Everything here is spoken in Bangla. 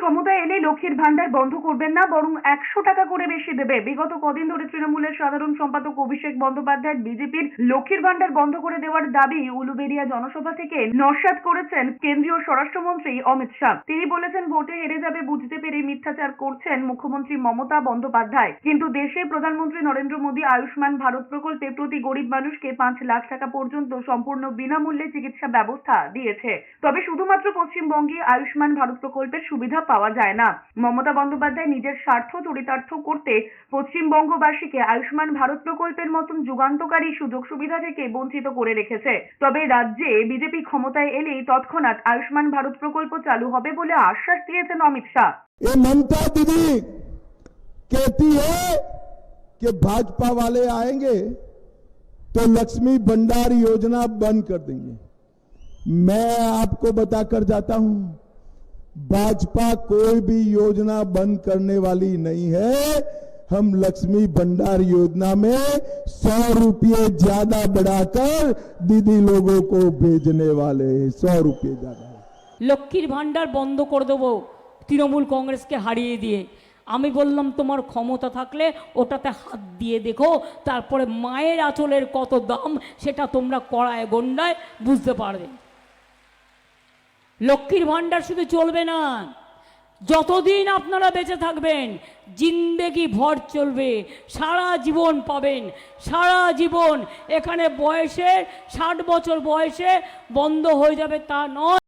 ক্ষমতায় এলে লক্ষ্মীর ভান্ডার বন্ধ করবেন না, বরং 100 টাকা করে বেশি দেবে। বিগত কদিন ধরে তৃণমূলের সাধারণ সম্পাদক অভিষেক বন্দ্যোপাধ্যায় বিজেপির লক্ষ্মীর ভান্ডার বন্ধ করে দেওয়ার দাবি উলুবেড়িয়া জনসভা থেকে নস্যাৎ করেছেন কেন্দ্রীয় স্বরাষ্ট্রমন্ত্রী অমিত শাহ। তিনি বলেছেন, ভোটে হেরে যাবে বুঝতে পেরে মিথ্যাচার করছেন মুখ্যমন্ত্রী মমতা বন্দ্যোপাধ্যায়। কিন্তু দেশের প্রধানমন্ত্রী নরেন্দ্র মোদী আয়ুষ্মান ভারত প্রকল্পে প্রতি গরিব মানুষকে 5 লাখ টাকা পর্যন্ত সম্পূর্ণ বিনামূল্যে চিকিৎসা ব্যবস্থা দিয়েছে। তবে শুধুমাত্র পশ্চিমবঙ্গে আয়ুষ্মান ভারত প্রকল্পের সুবিধা পাওয়া যায় না। মমতা বন্দ্যোপাধ্যায় নিজের স্বার্থ চরিতার্থ করতে পশ্চিমবঙ্গবাসীকে আয়ুষ্মান ভারত প্রকল্পের মতন যুগান্তকারী সুযোগ সুবিধা থেকে বঞ্চিত করে রেখেছে। তবে রাজ্যে বিজেপি ক্ষমতায় এলেই তৎক্ষণাৎ আয়ুষ্মান ভারত প্রকল্প চালু হবে বলে আশ্বাস দিয়েছেন অমিত শাহ। ममता दीदी कहती है कि भाजपा वाले आएंगे तो लक्ष्मी भंडार योजना बंद कर देंगे। मैं आपको बताकर जाता हूं, भाजपा कोई भी योजना बंद करने वाली नहीं है। हम लक्ष्मी भंडार योजना में 100 रुपये ज्यादा बढ़ाकर दीदी लोगों को भेजने वाले हैं। 100 रुपये ज्यादा। লক্ষ্মীর ভান্ডার বন্ধ করে দেবো তৃণমূল কংগ্রেসকে হারিয়ে দিয়ে। আমি বললাম, তোমার ক্ষমতা থাকলে ওটাতে হাত দিয়ে দেখো, তারপরে মায়ের আঁচলের কত দাম সেটা তোমরা কড়ায় গন্ডায় বুঝতে পারবে। লক্ষ্মীর ভান্ডার শুধু চলবে না, যতদিন আপনারা বেঁচে থাকবেন জিন্দেগি ভর চলবে, সারা জীবন পাবেন, সারা জীবন। এখানে বয়সে 60 বছর বয়সে বন্ধ হয়ে যাবে তা নয়।